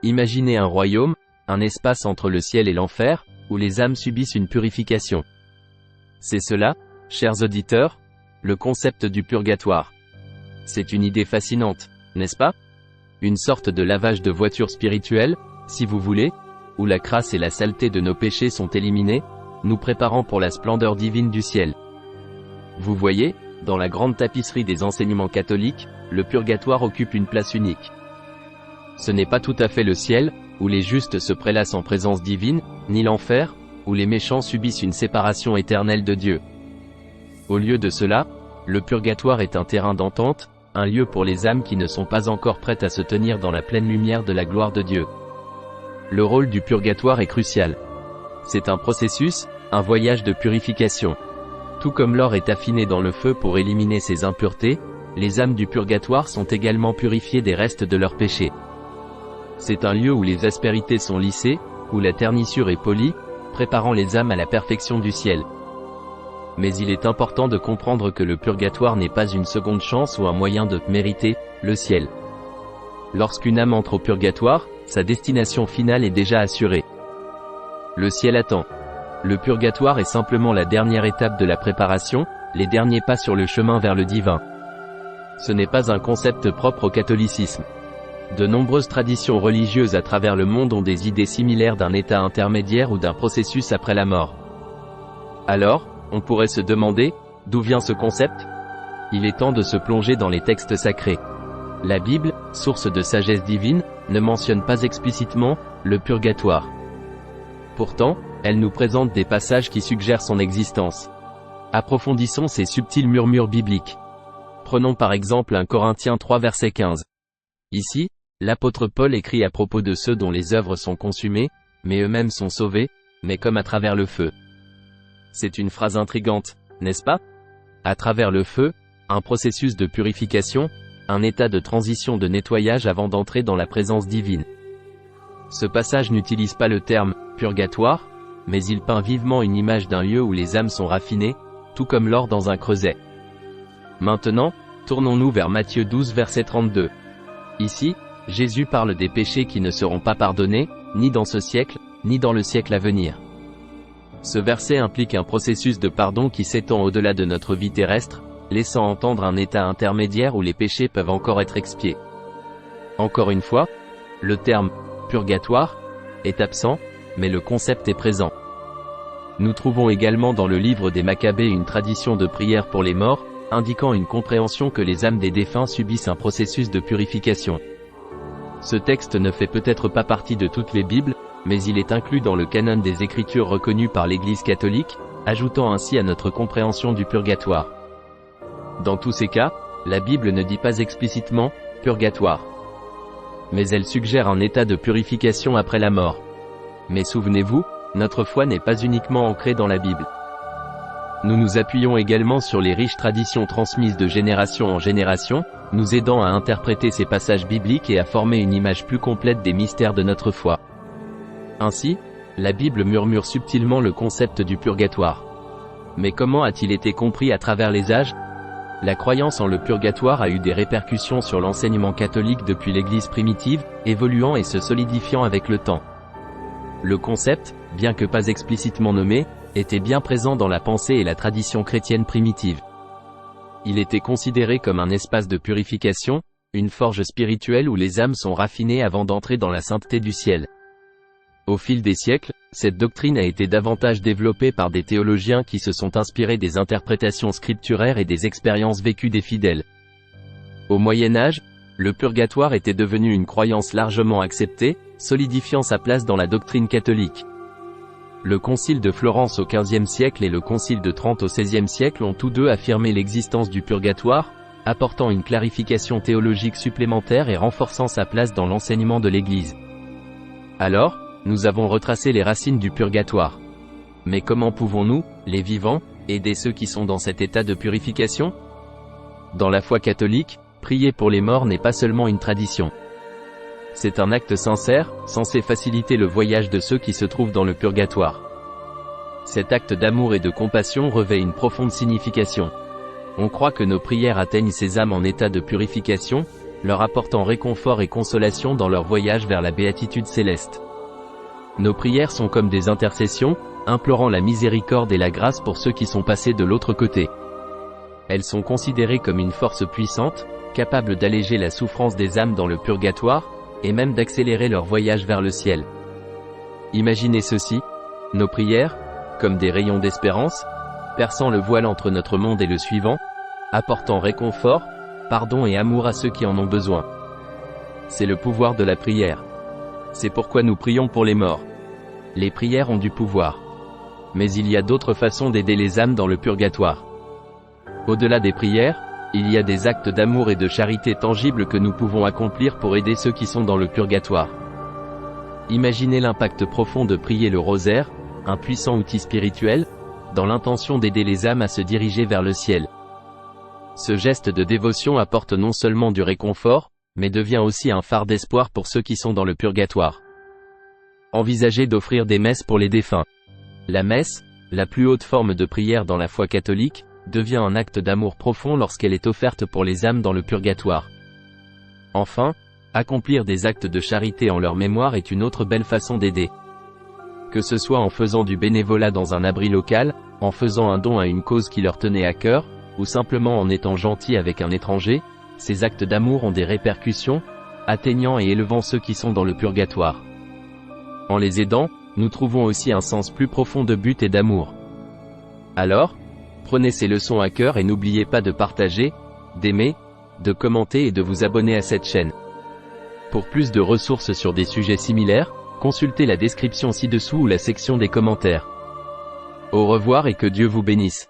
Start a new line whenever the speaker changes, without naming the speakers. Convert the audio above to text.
Imaginez un royaume, un espace entre le ciel et l'enfer, où les âmes subissent une purification. C'est cela, chers auditeurs, le concept du purgatoire. C'est une idée fascinante, n'est-ce pas? Une sorte de lavage de voiture spirituelle, si vous voulez, où la crasse et la saleté de nos péchés sont éliminées, nous préparant pour la splendeur divine du ciel. Vous voyez, dans la grande tapisserie des enseignements catholiques, le purgatoire occupe une place unique. Ce n'est pas tout à fait le ciel, où les justes se prélassent en présence divine, ni l'enfer, où les méchants subissent une séparation éternelle de Dieu. Au lieu de cela, le purgatoire est un terrain d'entente, un lieu pour les âmes qui ne sont pas encore prêtes à se tenir dans la pleine lumière de la gloire de Dieu. Le rôle du purgatoire est crucial. C'est un processus, un voyage de purification. Tout comme l'or est affiné dans le feu pour éliminer ses impuretés, les âmes du purgatoire sont également purifiées des restes de leurs péchés. C'est un lieu où les aspérités sont lissées, où la ternissure est polie, préparant les âmes à la perfection du ciel. Mais il est important de comprendre que le purgatoire n'est pas une seconde chance ou un moyen de mériter le ciel. Lorsqu'une âme entre au purgatoire, sa destination finale est déjà assurée. Le ciel attend. Le purgatoire est simplement la dernière étape de la préparation, les derniers pas sur le chemin vers le divin. Ce n'est pas un concept propre au catholicisme. De nombreuses traditions religieuses à travers le monde ont des idées similaires d'un état intermédiaire ou d'un processus après la mort. Alors, on pourrait se demander, d'où vient ce concept? Il est temps de se plonger dans les textes sacrés. La Bible, source de sagesse divine, ne mentionne pas explicitement le purgatoire. Pourtant, elle nous présente des passages qui suggèrent son existence. Approfondissons ces subtils murmures bibliques. Prenons par exemple 1 Corinthiens 3 verset 15. Ici, l'apôtre Paul écrit à propos de ceux dont les œuvres sont consumées, mais eux-mêmes sont sauvés, mais comme à travers le feu. C'est une phrase intrigante, n'est-ce pas? À travers le feu, un processus de purification, un état de transition de nettoyage avant d'entrer dans la présence divine. Ce passage n'utilise pas le terme « purgatoire », mais il peint vivement une image d'un lieu où les âmes sont raffinées, tout comme l'or dans un creuset. Maintenant, tournons-nous vers Matthieu 12 verset 32. Ici, Jésus parle des péchés qui ne seront pas pardonnés, ni dans ce siècle, ni dans le siècle à venir. Ce verset implique un processus de pardon qui s'étend au-delà de notre vie terrestre, laissant entendre un état intermédiaire où les péchés peuvent encore être expiés. Encore une fois, le terme « purgatoire » est absent, mais le concept est présent. Nous trouvons également dans le livre des Maccabées une tradition de prière pour les morts, indiquant une compréhension que les âmes des défunts subissent un processus de purification. Ce texte ne fait peut-être pas partie de toutes les Bibles, mais il est inclus dans le canon des Écritures reconnues par l'Église catholique, ajoutant ainsi à notre compréhension du purgatoire. Dans tous ces cas, la Bible ne dit pas explicitement « purgatoire ». Mais elle suggère un état de purification après la mort. Mais souvenez-vous, notre foi n'est pas uniquement ancrée dans la Bible. Nous nous appuyons également sur les riches traditions transmises de génération en génération, nous aidant à interpréter ces passages bibliques et à former une image plus complète des mystères de notre foi. Ainsi, la Bible murmure subtilement le concept du purgatoire. Mais comment a-t-il été compris à travers les âges? La croyance en le purgatoire a eu des répercussions sur l'enseignement catholique depuis l'Église primitive, évoluant et se solidifiant avec le temps. Le concept, bien que pas explicitement nommé, était bien présent dans la pensée et la tradition chrétienne primitive. Il était considéré comme un espace de purification, une forge spirituelle où les âmes sont raffinées avant d'entrer dans la sainteté du ciel. Au fil des siècles, cette doctrine a été davantage développée par des théologiens qui se sont inspirés des interprétations scripturaires et des expériences vécues des fidèles. Au Moyen Âge, le purgatoire était devenu une croyance largement acceptée, solidifiant sa place dans la doctrine catholique. Le Concile de Florence au XVe siècle et le Concile de Trente au XVIe siècle ont tous deux affirmé l'existence du purgatoire, apportant une clarification théologique supplémentaire et renforçant sa place dans l'enseignement de l'Église. Alors, nous avons retracé les racines du purgatoire. Mais comment pouvons-nous, les vivants, aider ceux qui sont dans cet état de purification? Dans la foi catholique, prier pour les morts n'est pas seulement une tradition. C'est un acte sincère, censé faciliter le voyage de ceux qui se trouvent dans le purgatoire. Cet acte d'amour et de compassion revêt une profonde signification. On croit que nos prières atteignent ces âmes en état de purification, leur apportant réconfort et consolation dans leur voyage vers la béatitude céleste. Nos prières sont comme des intercessions, implorant la miséricorde et la grâce pour ceux qui sont passés de l'autre côté. Elles sont considérées comme une force puissante, capable d'alléger la souffrance des âmes dans le purgatoire, et même d'accélérer leur voyage vers le ciel. Imaginez ceci, nos prières, comme des rayons d'espérance, perçant le voile entre notre monde et le suivant, apportant réconfort, pardon et amour à ceux qui en ont besoin. C'est le pouvoir de la prière. C'est pourquoi nous prions pour les morts. Les prières ont du pouvoir. Mais il y a d'autres façons d'aider les âmes dans le purgatoire. Au-delà des prières, il y a des actes d'amour et de charité tangibles que nous pouvons accomplir pour aider ceux qui sont dans le purgatoire. Imaginez l'impact profond de prier le rosaire, un puissant outil spirituel, dans l'intention d'aider les âmes à se diriger vers le ciel. Ce geste de dévotion apporte non seulement du réconfort, mais devient aussi un phare d'espoir pour ceux qui sont dans le purgatoire. Envisagez d'offrir des messes pour les défunts. La messe, la plus haute forme de prière dans la foi catholique, devient un acte d'amour profond lorsqu'elle est offerte pour les âmes dans le purgatoire. Enfin, accomplir des actes de charité en leur mémoire est une autre belle façon d'aider. Que ce soit en faisant du bénévolat dans un abri local, en faisant un don à une cause qui leur tenait à cœur, ou simplement en étant gentil avec un étranger, ces actes d'amour ont des répercussions, atteignant et élevant ceux qui sont dans le purgatoire. En les aidant, nous trouvons aussi un sens plus profond de but et d'amour. Alors, prenez ces leçons à cœur et n'oubliez pas de partager, d'aimer, de commenter et de vous abonner à cette chaîne. Pour plus de ressources sur des sujets similaires, consultez la description ci-dessous ou la section des commentaires. Au revoir et que Dieu vous bénisse.